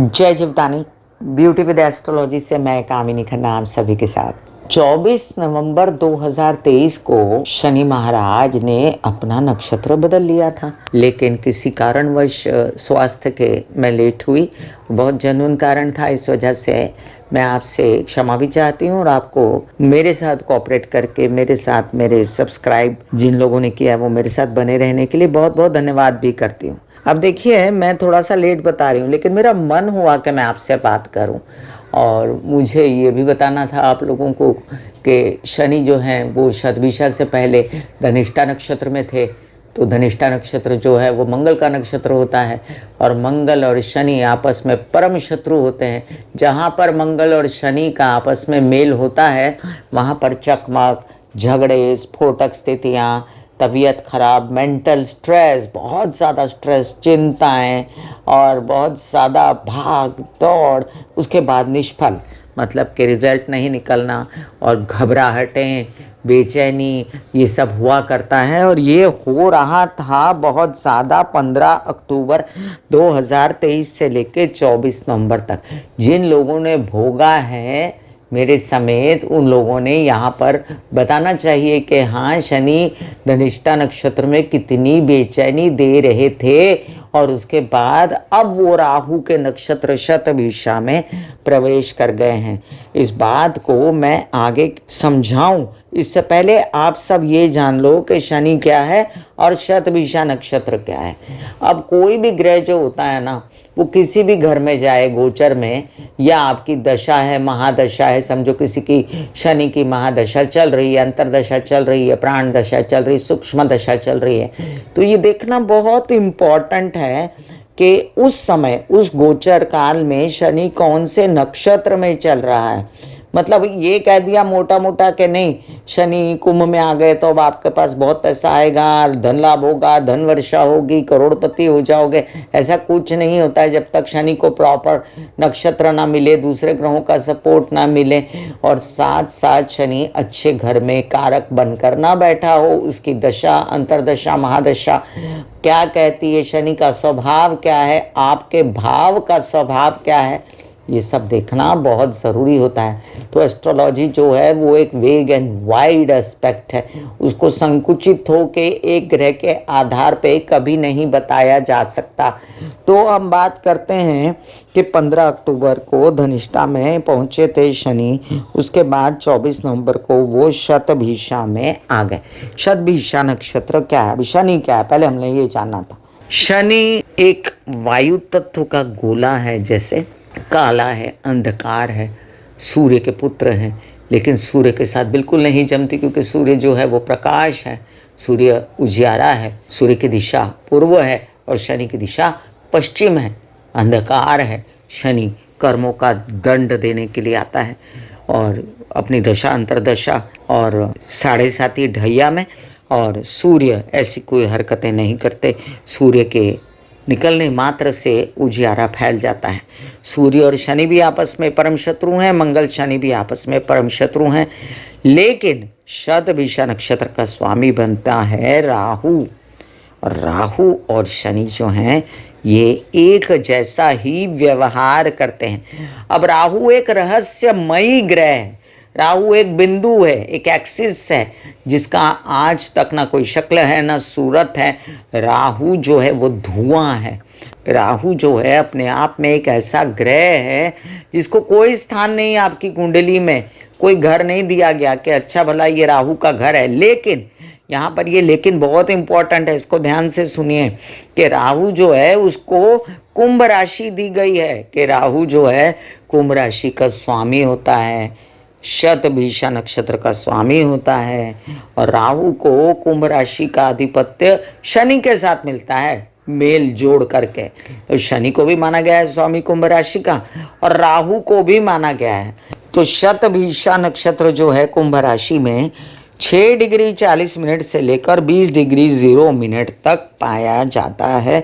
जय Jivdani. Beauty with astrology से मैं कामिनी खन्ना आप सभी के साथ 24 नवंबर 2023 को शनि महाराज ने अपना नक्षत्र बदल लिया था, लेकिन किसी कारणवश स्वास्थ्य के मैं लेट हुई। बहुत जेन्युइन कारण था, इस वजह से मैं आपसे क्षमा भी चाहती हूँ और आपको मेरे साथ कोऑपरेट करके मेरे सब्सक्राइब जिन लोगों ने किया है वो मेरे साथ बने रहने के लिए बहुत बहुत धन्यवाद भी करती हूँ। अब देखिए, मैं थोड़ा सा लेट बता रही हूँ, लेकिन मेरा मन हुआ कि मैं आपसे बात करूँ और मुझे ये भी बताना था आप लोगों को कि शनि जो हैं वो शतभिषा से पहले धनिष्ठा नक्षत्र में थे। तो धनिष्ठा नक्षत्र जो है वो मंगल का नक्षत्र होता है और मंगल और शनि आपस में परम शत्रु होते हैं। जहाँ पर मंगल और शनि का आपस में मेल होता है वहाँ पर चकमक, झगड़े, स्फोटक स्थितियाँ, तबीयत खराब, मेंटल स्ट्रेस, बहुत ज़्यादा स्ट्रेस, चिंताएं और बहुत ज़्यादा भाग दौड़, उसके बाद निष्फल मतलब कि रिजल्ट नहीं निकलना और घबराहटें, बेचैनी, ये सब हुआ करता है। और ये हो रहा था बहुत ज़्यादा 15 अक्टूबर 2023 से लेकर 24 नवंबर तक। जिन लोगों ने भोगा है मेरे समेत, उन लोगों ने यहाँ पर बताना चाहिए कि हाँ, शनि धनिष्ठा नक्षत्र में कितनी बेचैनी दे रहे थे और उसके बाद अब वो राहु के नक्षत्र शतभिषा में प्रवेश कर गए हैं। इस बात को मैं आगे समझाऊं इससे पहले आप सब ये जान लो कि शनि क्या है और शतभिषा नक्षत्र क्या है। अब कोई भी ग्रह जो होता है ना, वो किसी भी घर में जाए गोचर में, या आपकी दशा है, महादशा है, समझो किसी की शनि की महादशा चल रही है, अंतरदशा चल रही है, प्राण दशा चल रही है, सूक्ष्म दशा चल रही है, तो ये देखना बहुत इम्पॉर्टेंट है कि उस समय उस गोचर काल में शनि कौन से नक्षत्र में चल रहा है। मतलब ये कह दिया मोटा मोटा कि नहीं, शनि कुंभ में आ गए तो अब आपके पास बहुत पैसा आएगा, धन लाभ होगा, धन वर्षा होगी, करोड़पति हो जाओगे, ऐसा कुछ नहीं होता है। जब तक शनि को प्रॉपर नक्षत्र ना मिले, दूसरे ग्रहों का सपोर्ट ना मिले और साथ साथ शनि अच्छे घर में कारक बनकर ना बैठा हो, उसकी दशा, अंतरदशा, महादशा क्या कहती है, शनि का स्वभाव क्या है, आपके भाव का स्वभाव क्या है, ये सब देखना बहुत ज़रूरी होता है। तो एस्ट्रोलॉजी जो है वो एक वेग एंड वाइड एस्पेक्ट है, उसको संकुचित हो के एक ग्रह के आधार पे कभी नहीं बताया जा सकता। तो हम बात करते हैं कि 15 अक्टूबर को धनिष्ठा में पहुंचे थे शनि, उसके बाद 24 नवंबर को वो शतभिषा में आ गए। शतभिषा नक्षत्र क्या है, शनि क्या है, पहले हमने ये जानना था। शनि एक वायु तत्व का गोला है, जैसे काला है, अंधकार है, सूर्य के पुत्र हैं, लेकिन सूर्य के साथ बिल्कुल नहीं जमती, क्योंकि सूर्य जो है वो प्रकाश है, सूर्य उजियारा है, सूर्य की दिशा पूर्व है और शनि की दिशा पश्चिम है, अंधकार है। शनि कर्मों का दंड देने के लिए आता है और अपनी दशा, अंतरदशा और 7.5 ढैया में, और सूर्य ऐसी कोई हरकतें नहीं करते। सूर्य के निकलने मात्र से उजियारा फैल जाता है। सूर्य और शनि भी आपस में परम शत्रु हैं, मंगल शनि भी आपस में परम शत्रु हैं, लेकिन शतभिषा नक्षत्र का स्वामी बनता है राहु। और राहु और शनि जो हैं ये एक जैसा ही व्यवहार करते हैं। अब राहु एक रहस्यमयी ग्रह है, राहु एक बिंदु है, एक एक्सिस है, जिसका आज तक ना कोई शक्ल है ना सूरत है। राहु जो है वो धुआं है। राहु जो है अपने आप में एक ऐसा ग्रह है जिसको कोई स्थान नहीं, आपकी कुंडली में कोई घर नहीं दिया गया कि अच्छा भला ये राहु का घर है। लेकिन यहाँ पर ये लेकिन बहुत इंपॉर्टेंट है, इसको ध्यान से सुनिए कि राहु जो है उसको कुंभ राशि दी गई है, कि राहु जो है कुंभ राशि का स्वामी होता है, शतभिषा नक्षत्र का स्वामी होता है। और राहु को कुंभ राशि का आधिपत्य शनि के साथ मिलता है, मेल जोड़ करके। तो शनि को भी माना गया है स्वामी कुंभ राशि का और राहु को भी माना गया है। तो शतभिषा नक्षत्र जो है कुंभ राशि में 6 डिग्री 40 मिनट से लेकर 20 डिग्री 0 मिनट तक पाया जाता है।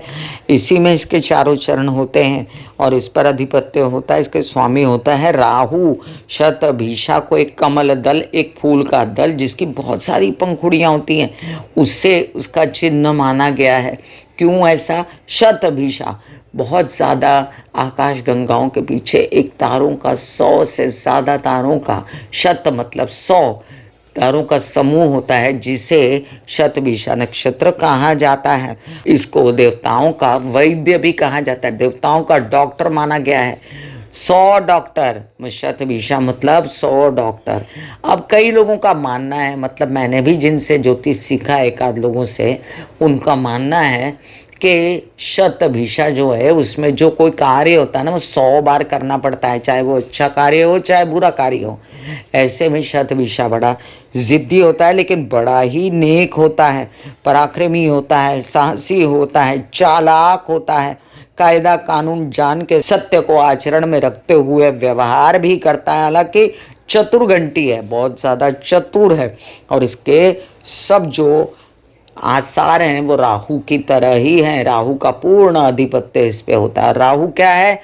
इसी में इसके चारों चरण होते हैं और इस पर अधिपत्य होता है, इसके स्वामी होता है राहु। शतभिषा को एक कमल दल, एक फूल का दल जिसकी बहुत सारी पंखुड़ियाँ होती हैं, उससे उसका चिन्ह माना गया है। क्यों ऐसा? शतभिषा बहुत ज़्यादा आकाश गंगाओं के पीछे एक तारों का 100 से ज़्यादा तारों का, शत मतलब 100 तारों का समूह होता है, जिसे शतभिषा नक्षत्र कहा जाता है। इसको देवताओं का वैद्य भी कहा जाता है, देवताओं का डॉक्टर माना गया है। 100 डॉक्टर, शतभिषा मतलब 100 डॉक्टर। अब कई लोगों का मानना है, मतलब मैंने भी जिनसे ज्योतिष सीखा एक आध लोगों से, उनका मानना है कि शतभिषा जो है उसमें जो कोई कार्य होता है ना, वो 100 बार करना पड़ता है, चाहे वो अच्छा कार्य हो चाहे बुरा कार्य हो। ऐसे में शतभिषा बड़ा जिद्दी होता है, लेकिन बड़ा ही नेक होता है, पराक्रमी होता है, साहसी होता है, चालाक होता है, कायदा कानून जान के सत्य को आचरण में रखते हुए व्यवहार भी करता है। हालांकि चतुर है, बहुत ज़्यादा चतुर है, और इसके सब जो आसार हैं वो राहु की तरह ही हैं। राहु का पूर्ण आधिपत्य इस पे होता है। राहु क्या है?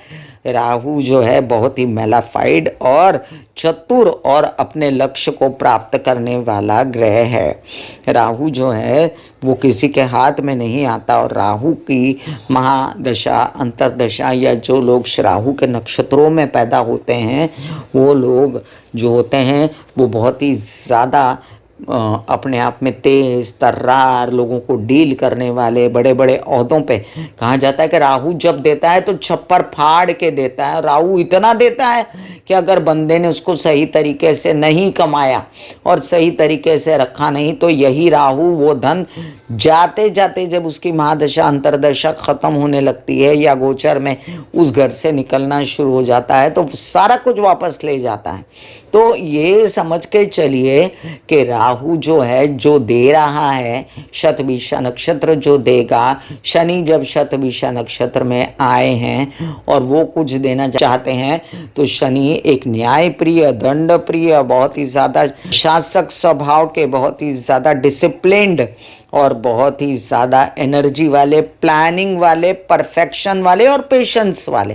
राहु जो है बहुत ही मेलाफाइड और चतुर और अपने लक्ष्य को प्राप्त करने वाला ग्रह है। राहु जो है वो किसी के हाथ में नहीं आता, और राहु की महादशा अंतरदशा या जो लोग राहु के नक्षत्रों में पैदा होते हैं, वो लोग जो होते हैं वो बहुत ही ज़्यादा अपने आप में तेज तर्रार, लोगों को डील करने वाले, बड़े बड़े ओहदों पे। कहा जाता है कि राहु जब देता है तो छप्पर फाड़ के देता है। राहु इतना देता है कि अगर बंदे ने उसको सही तरीके से नहीं कमाया और सही तरीके से रखा नहीं, तो यही राहु वो धन जाते जाते जब उसकी महादशा अंतरदशा खत्म होने लगती है या गोचर में उस घर से निकलना शुरू हो जाता है, तो सारा कुछ वापस ले जाता है। तो ये समझ के चलिए कि राहु जो है जो दे रहा है, शतभिषा नक्षत्र जो देगा, शनि जब शतभिषा नक्षत्र में आए हैं और वो कुछ देना चाहते हैं, तो शनि एक न्याय प्रिय, दंड प्रिय, बहुत ही ज़्यादा शासक स्वभाव के, बहुत ही ज़्यादा डिसिप्लिन्ड और बहुत ही ज़्यादा एनर्जी वाले, प्लानिंग वाले, परफेक्शन वाले और पेशेंस वाले,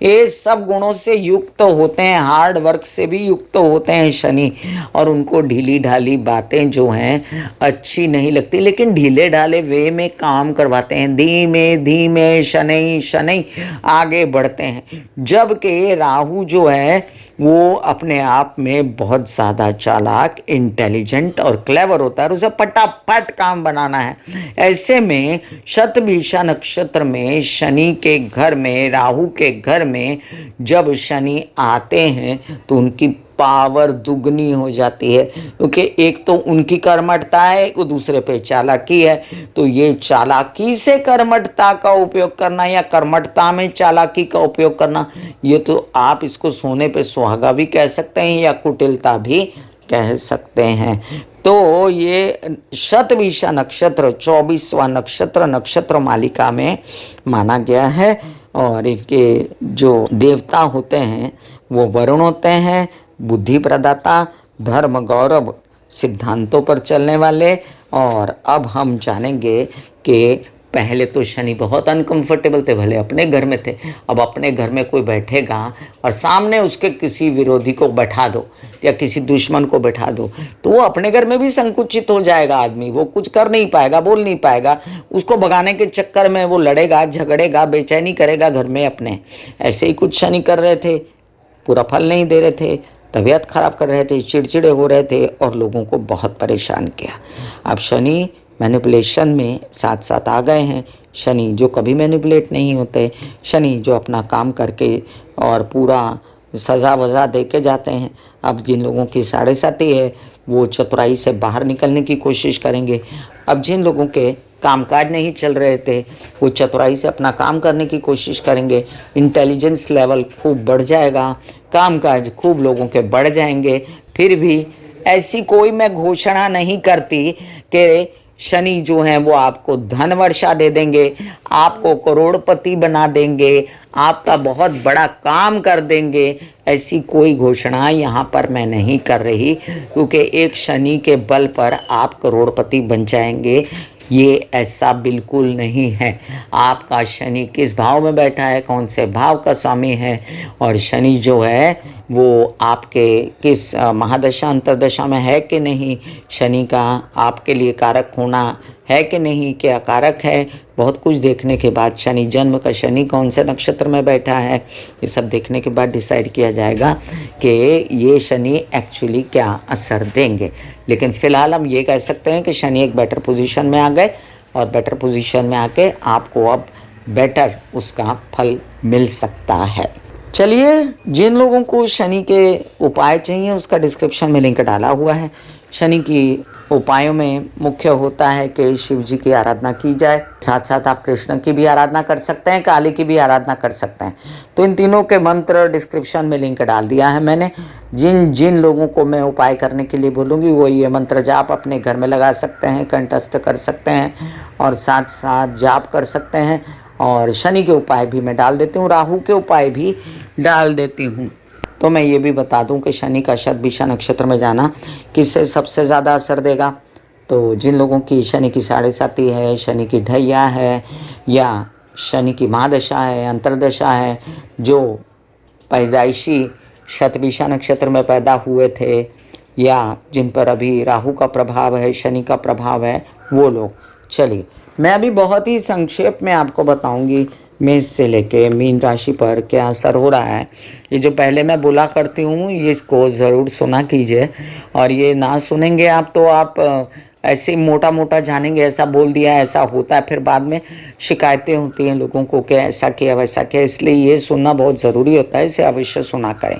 ये सब गुणों से युक्त होते हैं। हार्ड वर्क से भी युक्त होते हैं शनि, और उनको ढीली ढाली बातें जो हैं अच्छी नहीं लगती, लेकिन ढीले ढाले वे में काम करवाते हैं। धीमे धीमे शनि शनि आगे बढ़ते हैं। जबकि राहु जो है वो अपने आप में बहुत ज़्यादा चालाक, इंटेलिजेंट और क्लेवर होता है, और उसे फटाफट काम बनाना है। ऐसे में शतभिषा नक्षत्र में शनि के घर में, राहु के घर में जब शनि आते हैं तो उनकी पावर दुगनी हो जाती है, क्योंकि एक तो उनकी कर्मठता है, वो दूसरे पे चालाकी है। तो ये चालाकी से कर्मठता का उपयोग करना या कर्मठता में चालाकी का उपयोग करना, ये तो आप इसको सोने पे सुहागा भी कह सकते हैं या कुटिलता भी कह सकते हैं। तो ये शतभिषा नक्षत्र 24वां नक्षत्र नक्षत्र मालिका में माना गया है, और इनके जो देवता होते हैं वो वरुण होते हैं, बुद्धि प्रदाता, धर्म गौरव सिद्धांतों पर चलने वाले। और अब हम जानेंगे कि पहले तो शनि बहुत अनकंफर्टेबल थे, भले अपने घर में थे, अब अपने घर में कोई बैठेगा और सामने उसके किसी विरोधी को बैठा दो या किसी दुश्मन को बैठा दो, तो वो अपने घर में भी संकुचित हो जाएगा। आदमी वो कुछ कर नहीं पाएगा, बोल नहीं पाएगा, उसको भगाने के चक्कर में वो लड़ेगा, झगड़ेगा, बेचैनी करेगा घर में अपने। ऐसे ही कुछ शनि कर रहे थे, पूरा फल नहीं दे रहे थे, तबीयत खराब कर रहे थे, चिड़चिड़े हो रहे थे और लोगों को बहुत परेशान किया। अब शनि मैनिपुलेशन में साथ साथ आ गए हैं। शनि जो कभी मैनिपुलेट नहीं होते, शनि जो अपना काम करके और पूरा सज़ा वज़ा दे के जाते हैं। अब जिन लोगों की 7.5 है वो चतुराई से बाहर निकलने की कोशिश करेंगे। अब जिन लोगों के कामकाज नहीं चल रहे थे वो चतुराई से अपना काम करने की कोशिश करेंगे। इंटेलिजेंस लेवल खूब बढ़ जाएगा, कामकाज खूब लोगों के बढ़ जाएंगे। फिर भी ऐसी कोई मैं घोषणा नहीं करती कि शनि जो हैं वो आपको धन वर्षा दे देंगे, आपको करोड़पति बना देंगे, आपका बहुत बड़ा काम कर देंगे। ऐसी कोई घोषणा यहाँ पर मैं नहीं कर रही, क्योंकि एक शनि के बल पर आप करोड़पति बन जाएंगे, ये ऐसा बिल्कुल नहीं है। आपका शनि किस भाव में बैठा है, कौन से भाव का स्वामी है, और शनि जो है वो आपके किस महादशा अंतर्दशा में है कि नहीं, शनि का आपके लिए कारक होना है कि नहीं, क्या कारक है, बहुत कुछ देखने के बाद शनि जन्म का शनि कौन से नक्षत्र में बैठा है, ये सब देखने के बाद डिसाइड किया जाएगा कि ये शनि एक्चुअली क्या असर देंगे। लेकिन फ़िलहाल हम ये कह सकते हैं कि शनि एक बेटर पोजीशन में आ गए और बेटर पोजीशन में आके आपको अब बेटर उसका फल मिल सकता है। चलिए, जिन लोगों को शनि के उपाय चाहिए उसका डिस्क्रिप्शन में लिंक डाला हुआ है। शनि की उपायों में मुख्य होता है कि शिव जी की आराधना की जाए, साथ साथ आप कृष्ण की भी आराधना कर सकते हैं, काली की भी आराधना कर सकते हैं। तो इन तीनों के मंत्र डिस्क्रिप्शन में लिंक डाल दिया है मैंने। जिन जिन लोगों को मैं उपाय करने के लिए बोलूँगी वो ये मंत्र जाप अपने घर में लगा सकते हैं, कंठस्थ कर सकते हैं और साथ साथ जाप कर सकते हैं। और शनि के उपाय भी मैं डाल देती हूँ, राहु के उपाय भी डाल देती हूँ। तो मैं ये भी बता दूं कि शनि का शतभिषा नक्षत्र में जाना किससे सबसे ज़्यादा असर देगा। तो जिन लोगों की शनि की साढ़े साती है, शनि की ढैया है या शनि की महादशा है, अंतर्दशा है, जो पैदाइशी शतभिषा नक्षत्र में पैदा हुए थे या जिन पर अभी राहु का प्रभाव है, शनि का प्रभाव है, वो लोग। चलिए, मैं अभी बहुत ही संक्षेप में आपको बताऊंगी मेष से लेके मीन राशि पर क्या असर हो रहा है। ये जो पहले मैं बोला करती हूँ ये इसको ज़रूर सुना कीजिए, और ये ना सुनेंगे आप तो आप ऐसे मोटा मोटा जानेंगे, ऐसा बोल दिया ऐसा होता है, फिर बाद में शिकायतें होती हैं लोगों को कि ऐसा किया वैसा किया। इसलिए ये सुनना बहुत ज़रूरी होता है, इसे अवश्य सुना करें।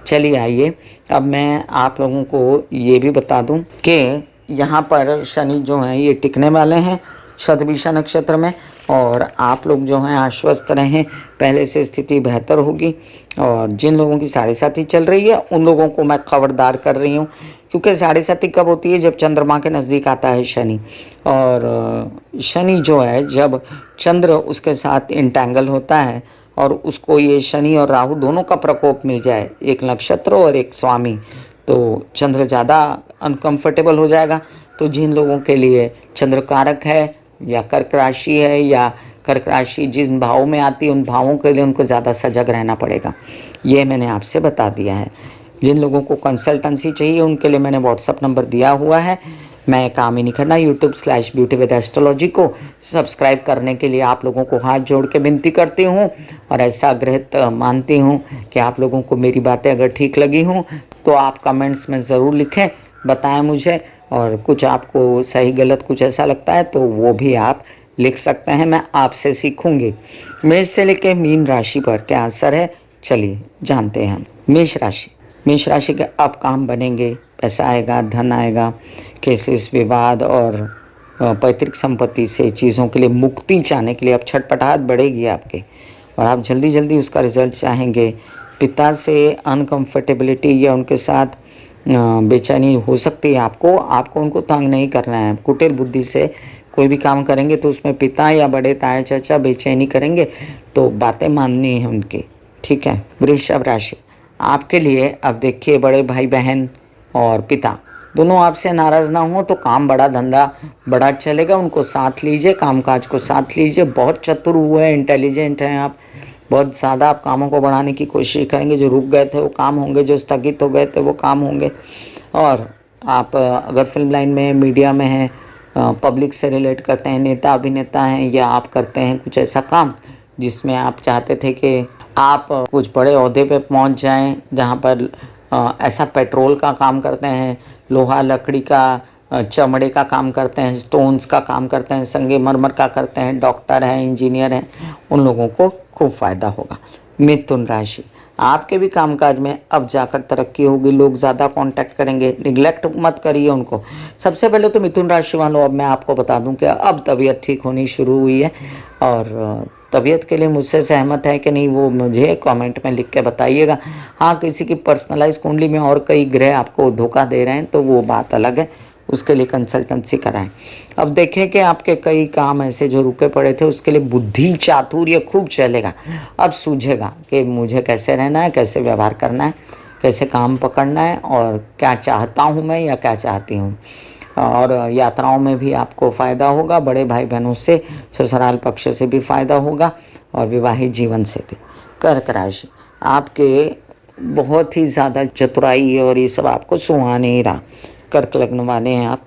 चलिए आइए, अब मैं आप लोगों को ये भी बता दूं कि यहाँ पर शनि जो हैं ये टिकने वाले हैं शतभिषा नक्षत्र में, और आप लोग जो हैं आश्वस्त रहें, पहले से स्थिति बेहतर होगी। और जिन लोगों की साढ़े साती चल रही है उन लोगों को मैं खबरदार कर रही हूँ, क्योंकि साढ़े साती कब होती है, जब चंद्रमा के नज़दीक आता है शनि। और शनि जो है जब चंद्र उसके साथ इंटैंगल होता है और उसको ये शनि और राहु दोनों का प्रकोप मिल जाए, एक नक्षत्र और एक स्वामी, तो चंद्र ज़्यादा अनकंफर्टेबल हो जाएगा। तो जिन लोगों के लिए चंद्र कारक है या कर्क राशि है या कर्क राशि जिन भावों में आती है उन भावों के लिए उनको ज़्यादा सजग रहना पड़ेगा, ये मैंने आपसे बता दिया है। जिन लोगों को कंसल्टेंसी चाहिए उनके लिए मैंने व्हाट्सअप नंबर दिया हुआ है। मैं कामिनी खन्ना YouTube/ब्यूटी विद एस्ट्रोलॉजी को सब्सक्राइब करने के लिए आप लोगों को हाथ जोड़ के विनती करती हूँ, और ऐसा गृहित मानती हूँ कि आप लोगों को मेरी बातें अगर ठीक लगी हों तो आप कमेंट्स में ज़रूर लिखें, बताएं मुझे, और कुछ आपको सही गलत कुछ ऐसा लगता है तो वो भी आप लिख सकते हैं, मैं आपसे सीखूंगी। मेष से लेकर मीन राशि पर क्या असर है, चलिए जानते हैं हम। मेष राशि के अब काम बनेंगे, पैसा आएगा, धन आएगा, केसेस विवाद और पैतृक संपत्ति से चीज़ों के लिए मुक्ति चाहने के लिए अब छटपटाहट बढ़ेगी आपके, और आप जल्दी जल्दी उसका रिजल्ट चाहेंगे। पिता से अनकंफर्टेबिलिटी या उनके साथ बेचैनी हो सकती है, आपको उनको तंग नहीं करना है। कुटिल बुद्धि से कोई भी काम करेंगे तो उसमें पिता या बड़े ताया चाचा बेचैनी करेंगे, तो बातें माननी है उनकी, ठीक है। वृषभ राशि, आपके लिए अब देखिए बड़े भाई बहन और पिता दोनों आपसे नाराज़ ना हो तो काम बड़ा, धंधा बड़ा चलेगा, उनको साथ लीजिए, कामकाज को साथ लीजिए। बहुत चतुर हुए हैं, इंटेलिजेंट हैं आप, बहुत ज़्यादा आप कामों को बढ़ाने की कोशिश करेंगे, जो रुक गए थे वो काम होंगे, जो स्थगित हो गए थे वो काम होंगे। और आप अगर फिल्म लाइन में, मीडिया में हैं, पब्लिक से रिलेट करते हैं, नेता अभिनेता हैं, या आप करते हैं कुछ ऐसा काम जिसमें आप चाहते थे कि आप कुछ बड़े ओहदे पे पहुंच जाएं, जहां पर ऐसा पेट्रोल का काम करते हैं, लोहा लकड़ी का, चमड़े का काम करते हैं, स्टोन्स का काम करते हैं, संगमरमर का करते हैं, डॉक्टर हैं, इंजीनियर हैं, उन लोगों को खूब फ़ायदा होगा। मिथुन राशि, आपके भी कामकाज में अब जाकर तरक्की होगी, लोग ज़्यादा कांटेक्ट करेंगे, निगलेक्ट मत करिए उनको। सबसे पहले तो मिथुन राशि वालों, अब मैं आपको बता दूं कि अब तबीयत ठीक होनी शुरू हुई है, और तबीयत के लिए मुझसे सहमत है कि नहीं वो मुझे कमेंट में लिख के बताइएगा। हाँ, किसी की पर्सनलाइज कुंडली में और कई ग्रह आपको धोखा दे रहे हैं तो वो बात अलग है, उसके लिए कंसल्टेंसी कराएं। अब देखें कि आपके कई काम ऐसे जो रुके पड़े थे उसके लिए बुद्धि चातुर्य खूब चलेगा, अब सूझेगा कि मुझे कैसे रहना है, कैसे व्यवहार करना है, कैसे काम पकड़ना है, और क्या चाहता हूँ मैं या क्या चाहती हूँ। और यात्राओं में भी आपको फ़ायदा होगा, बड़े भाई बहनों से, ससुराल पक्ष से भी फ़ायदा होगा, और विवाहित जीवन से भी। कर्क राशि, आपके बहुत ही ज़्यादा चतुराई और ये सब आपको सुहा नहीं रहा। कर्क लग्न वाले हैं आप,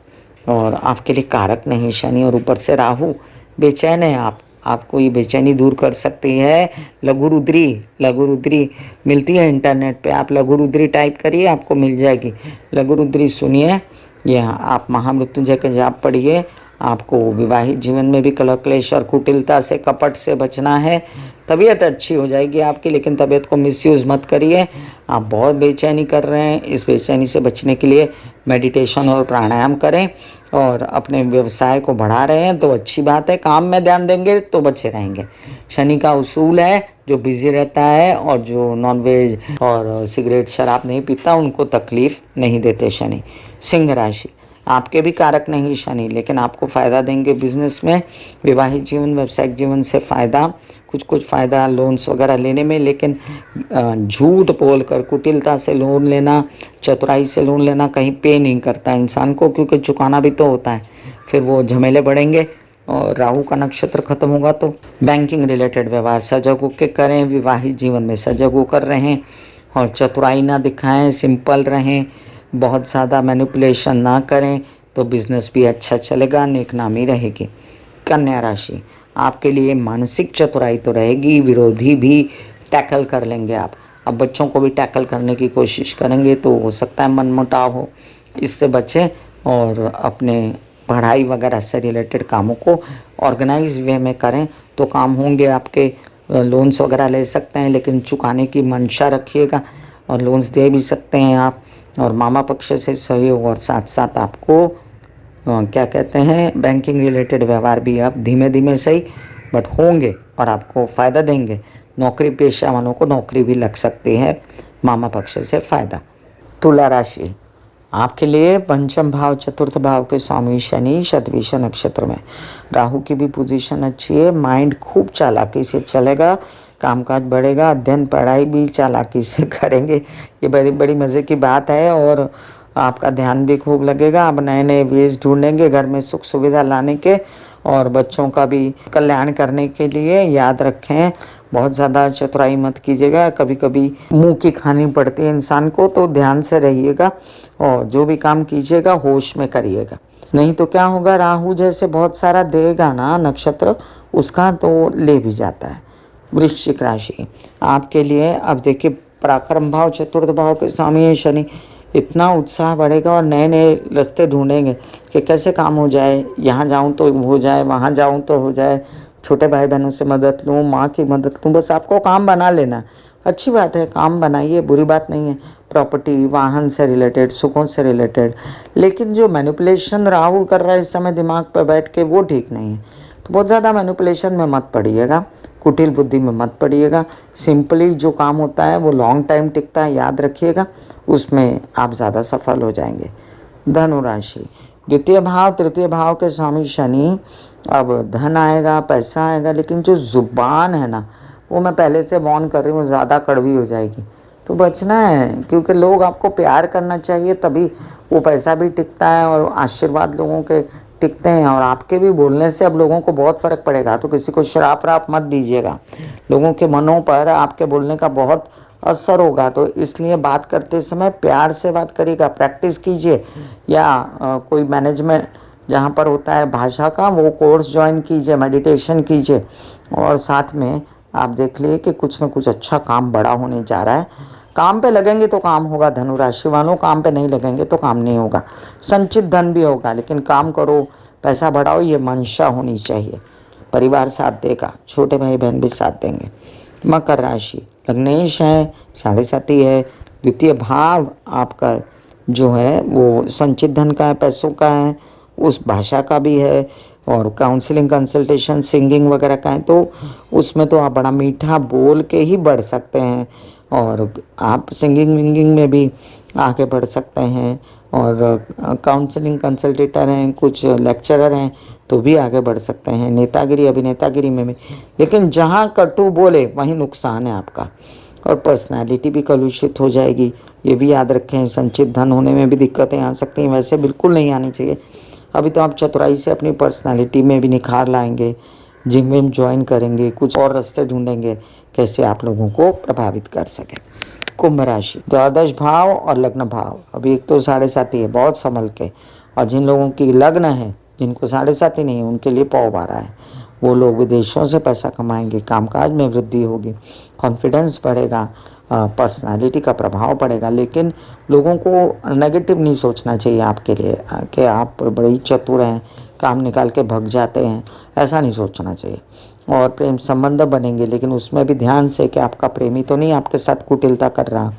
और आपके लिए कारक नहीं शनि, और ऊपर से राहु बेचैन है आप। आपको ये बेचैनी दूर कर सकती है लघु रुद्री। लघु रुद्री मिलती है इंटरनेट पे, आप लघु रुद्री टाइप करिए, आपको मिल जाएगी। लघु रुद्री सुनिए, या आप महामृत्युंजय के जाप पढ़िए। आपको विवाहित जीवन में भी कलह क्लेश और कुटिलता से, कपट से बचना है। तबीयत अच्छी हो जाएगी आपकी, लेकिन तबीयत को मिसयूज़ मत करिए। आप बहुत बेचैनी कर रहे हैं, इस बेचैनी से बचने के लिए मेडिटेशन और प्राणायाम करें, और अपने व्यवसाय को बढ़ा रहे हैं तो अच्छी बात है। काम में ध्यान देंगे तो बचे रहेंगे। शनि का उसूल है जो बिजी रहता है और जो नॉनवेज और सिगरेट शराब नहीं पीता उनको तकलीफ नहीं देते शनि। सिंह राशि, आपके भी कारक नहीं शनि, लेकिन आपको फ़ायदा देंगे बिजनेस में, विवाहित जीवन व्यवसायिक जीवन से फ़ायदा, कुछ फ़ायदा लोन्स वगैरह लेने में। लेकिन झूठ बोलकर कुटिलता से लोन लेना, चतुराई से लोन लेना कहीं पे नहीं करता इंसान को, क्योंकि चुकाना भी तो होता है। फिर वो झमेले बढ़ेंगे, और राहु का नक्षत्र खत्म होगा। तो बैंकिंग रिलेटेड व्यवहार सजग होकर करें, विवाहित जीवन में सजग होकर रहें, और चतुराई ना दिखाएं, सिंपल रहें, बहुत ज़्यादा मैनिपुलेशन ना करें, तो बिज़नेस भी अच्छा चलेगा, नेकनामी रहेगी। कन्या राशि, आपके लिए मानसिक चतुराई तो रहेगी, विरोधी भी टैकल कर लेंगे आप। अब बच्चों को भी टैकल करने की कोशिश करेंगे तो हो सकता है मनमुटाव हो, इससे बचें, और अपने पढ़ाई वगैरह से रिलेटेड कामों को ऑर्गेनाइज वे में करें तो काम होंगे आपके। लोन्स वगैरह ले सकते हैं, लेकिन चुकाने की मंशा रखिएगा, और लोन्स दे भी सकते हैं आप। और मामा पक्ष से सहयोग, और साथ साथ आपको क्या कहते हैं, बैंकिंग रिलेटेड व्यवहार भी अब धीमे धीमे सही बट होंगे और आपको फ़ायदा देंगे। नौकरी पेशा वालों को नौकरी भी लग सकती है, मामा पक्ष से फ़ायदा। तुला राशि, आपके लिए पंचम भाव चतुर्थ भाव के स्वामी शनि शतभिषा नक्षत्र में, राहु की भी पोजीशन अच्छी है। माइंड खूब चालाकी से चलेगा, कामकाज बढ़ेगा, अध्ययन पढ़ाई भी चालाकी से करेंगे, ये बड़ी बड़ी मज़े की बात है। और आपका ध्यान भी खूब लगेगा, आप नए नए वेज ढूंढेंगे घर में सुख सुविधा लाने के, और बच्चों का भी कल्याण करने के लिए। याद रखें, बहुत ज़्यादा चतुराई मत कीजिएगा, कभी कभी मुंह की खानी पड़ती है इंसान को, तो ध्यान से रहिएगा, और जो भी काम कीजिएगा होश में करिएगा। नहीं तो क्या होगा, राहु जैसे बहुत सारा देगा ना नक्षत्र, उसका तो ले भी जाता है। वृश्चिक राशि, आपके लिए अब देखिए, पराक्रम भाव चतुर्थ भाव के स्वामी है शनि, इतना उत्साह बढ़ेगा और नए नए रास्ते ढूंढेंगे कि कैसे काम हो जाए, यहाँ जाऊँ तो हो जाए, वहाँ जाऊँ तो हो जाए, छोटे भाई बहनों से मदद लूँ, माँ की मदद लूँ, बस आपको काम बना लेना। अच्छी बात है, काम बनाइए, बुरी बात नहीं है। प्रॉपर्टी, वाहन से रिलेटेड, सुखों से रिलेटेड। लेकिन जो मैनिपुलेशन राहु कर रहा है इस समय दिमाग पर बैठ के, वो ठीक नहीं है। तो बहुत ज़्यादा मैनिपुलेशन में मत पड़िएगा, कुटिल बुद्धि में मत पड़िएगा। सिंपली जो काम होता है वो लॉन्ग टाइम टिकता है, याद रखिएगा, उसमें आप ज़्यादा सफल हो जाएंगे। धनु राशि, द्वितीय भाव तृतीय भाव के स्वामी शनि, अब धन आएगा, पैसा आएगा, लेकिन जो ज़ुबान है ना, वो मैं पहले से वार्न कर रही हूँ, ज़्यादा कड़वी हो जाएगी, तो बचना है। क्योंकि लोग आपको प्यार करना चाहिए, तभी वो पैसा भी टिकता है और आशीर्वाद लोगों के टिकते हैं। और आपके भी बोलने से अब लोगों को बहुत फ़र्क पड़ेगा, तो किसी को श्राप राप मत दीजिएगा, लोगों के मनों पर आपके बोलने का बहुत असर होगा। तो इसलिए बात करते समय प्यार से बात करिएगा, प्रैक्टिस कीजिए, या कोई मैनेजमेंट जहाँ पर होता है भाषा का, वो कोर्स ज्वाइन कीजिए, मेडिटेशन कीजिए, और साथ में आप देख लिए कि कुछ ना कुछ अच्छा काम बड़ा होने जा रहा है। काम पे लगेंगे तो काम होगा, धनु राशि वालों, काम पे नहीं लगेंगे तो काम नहीं होगा। संचित धन भी होगा, लेकिन काम करो, पैसा बढ़ाओ, ये मंशा होनी चाहिए। परिवार साथ देगा, छोटे भाई बहन भी साथ देंगे। मकर राशि, लग्नेश है, साढ़े साथी है, द्वितीय भाव आपका जो है वो संचित धन का है, पैसों का है, उस भाषा का भी है, और काउंसलिंग कंसल्टेशन सिंगिंग वगैरह का है, तो उसमें तो आप बड़ा मीठा बोल के ही बढ़ सकते हैं, और आप सिंगिंग विंगिंग में भी आगे बढ़ सकते हैं, और काउंसलिंग कंसल्टेटर हैं, कुछ लेक्चरर हैं, तो भी आगे बढ़ सकते हैं, नेतागिरी अभिनेतागिरी में भी। लेकिन जहाँ कटु बोले वहीं नुकसान है आपका, और पर्सनालिटी भी कलुषित हो जाएगी, ये भी याद रखें। संचित धन होने में भी दिक्कतें आ सकती हैं, वैसे बिल्कुल नहीं आनी चाहिए। अभी तो आप चतुराई से अपनी पर्सनालिटी में भी निखार लाएंगे, जिम विम ज्वाइन करेंगे, कुछ और रास्ते ढूंढेंगे कैसे आप लोगों को प्रभावित कर सकें। कुंभ राशि, द्वादश भाव और लग्न भाव, अभी एक तो 7.5 है, बहुत संभल के। और जिन लोगों की लग्न है, जिनको 7.5 नहीं है, उनके लिए पौ 12 है। वो लोग विदेशों से पैसा कमाएंगे, कामकाज में वृद्धि होगी, कॉन्फिडेंस बढ़ेगा, पर्सनालिटी का प्रभाव पड़ेगा। लेकिन लोगों को नेगेटिव नहीं सोचना चाहिए आपके लिए कि आप बड़ी चतुर हैं, काम निकाल के भग जाते हैं, ऐसा नहीं सोचना चाहिए। और प्रेम संबंध बनेंगे, लेकिन उसमें भी ध्यान से कि आपका प्रेमी तो नहीं आपके साथ कुटिलता कर रहा,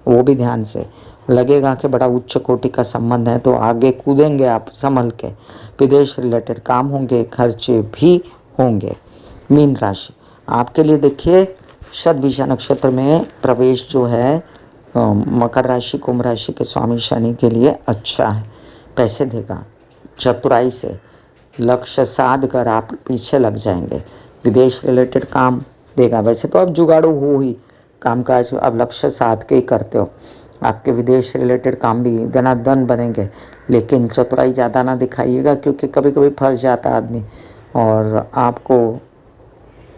वो भी ध्यान से। लगेगा कि बड़ा उच्च कोटि का संबंध है तो आगे कूदेंगे आप संभल के। विदेश रिलेटेड काम होंगे, खर्चे भी होंगे। मीन राशि, आपके लिए देखिए शतभिषा नक्षत्र में प्रवेश जो है मकर राशि कुंभ राशि के स्वामी शनि के लिए अच्छा है। पैसे देगा, चतुराई से लक्ष्य साध कर आप पीछे लग जाएंगे। विदेश रिलेटेड काम देगा। वैसे तो आप जुगाड़ू हो ही, कामकाज अब लक्ष्य साध के ही करते हो। आपके विदेश रिलेटेड काम भी धनाधन बनेंगे, लेकिन चतुराई ज़्यादा ना दिखाइएगा, क्योंकि कभी कभी फंस जाता है आदमी। और आपको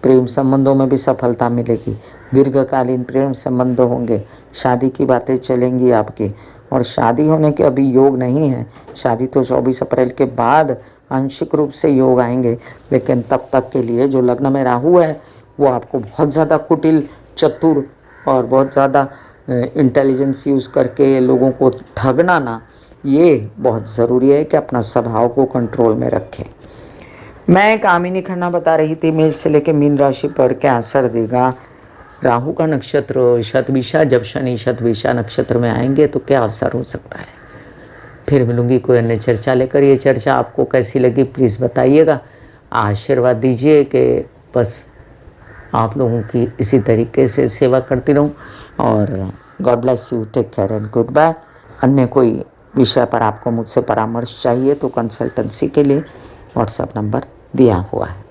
प्रेम संबंधों में भी सफलता मिलेगी, दीर्घकालीन प्रेम संबंध होंगे, शादी की बातें चलेंगी आपकी। और शादी होने के अभी योग नहीं है, शादी तो 24 अप्रैल के बाद आंशिक रूप से योग आएंगे। लेकिन तब तक के लिए जो लग्न में राहु है वो आपको बहुत ज़्यादा कुटिल, चतुर और बहुत ज़्यादा इंटेलिजेंस यूज़ करके लोगों को ठगना ना, ये बहुत ज़रूरी है कि अपना स्वभाव को कंट्रोल में रखें। मैं कामिनी खन्ना बता रही थी मेष से लेकर मीन राशि पर क्या असर देगा राहु का नक्षत्र शतभिषा। जब शनि शतभिषा नक्षत्र में आएंगे तो क्या असर हो सकता है। फिर मिलूंगी कोई अन्य चर्चा लेकर। ये चर्चा आपको कैसी लगी प्लीज़ बताइएगा। आशीर्वाद दीजिए कि बस आप लोगों की इसी तरीके से सेवा करती रहूं। और God bless you, take care and goodbye. अन्य कोई विषय पर आपको मुझसे परामर्श चाहिए तो कंसल्टेंसी के लिए व्हाट्सएप नंबर दिया हुआ है।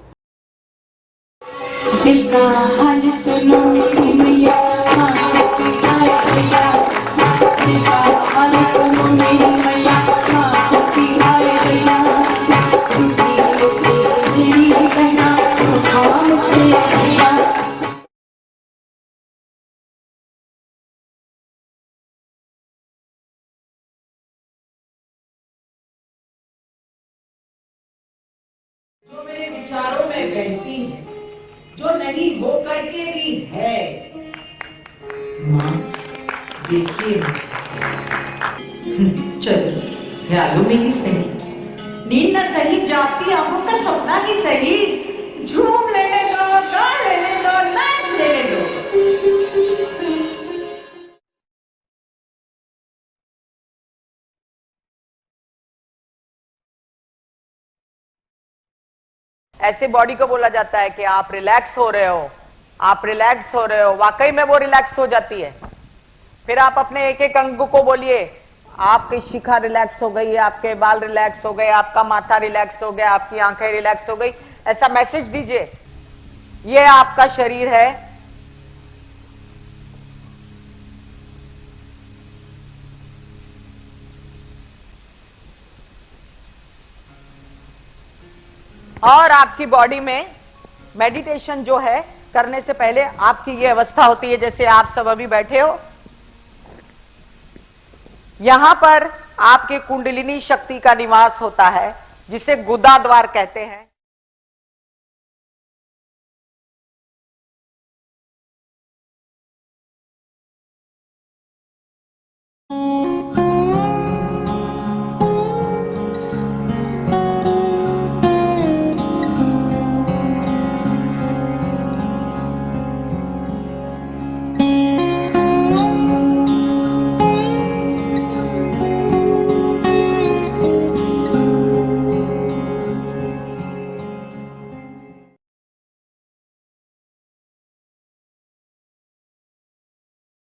दिल का हाल सुनो मेरी मैया, हाँ सच्ची हाय भैया। दिल का हाल सुनो मेरी मैया, हाँ सच्ची हाय भैया। दुनिया से मेरी बहना, हाँ मुझसे भैया। जो मेरे विचारों में बहती है, जो नहीं हो करके भी है, माँ देखिए। चलो ख्यालों में ही सही, नींद न सही, जागती आंखों का सपना ही सही, झूम लेने दो, गा लेने दो, नाच लेने दो। ऐसे बॉडी को बोला जाता है कि आप रिलैक्स हो रहे हो, आप रिलैक्स हो रहे हो। वाकई में वो रिलैक्स हो जाती है। फिर आप अपने एक एक अंग को बोलिए, आपकी शिखा रिलैक्स हो गई, आपके बाल रिलैक्स हो गए, आपका माथा रिलैक्स हो गया, आपकी आंखें रिलैक्स हो गई। ऐसा मैसेज दीजिए, ये आपका शरीर है, और आपकी बॉडी में मेडिटेशन जो है करने से पहले आपकी ये अवस्था होती है जैसे आप सब अभी बैठे हो। यहां पर आपके कुंडलिनी शक्ति का निवास होता है, जिसे गुदा द्वार कहते हैं।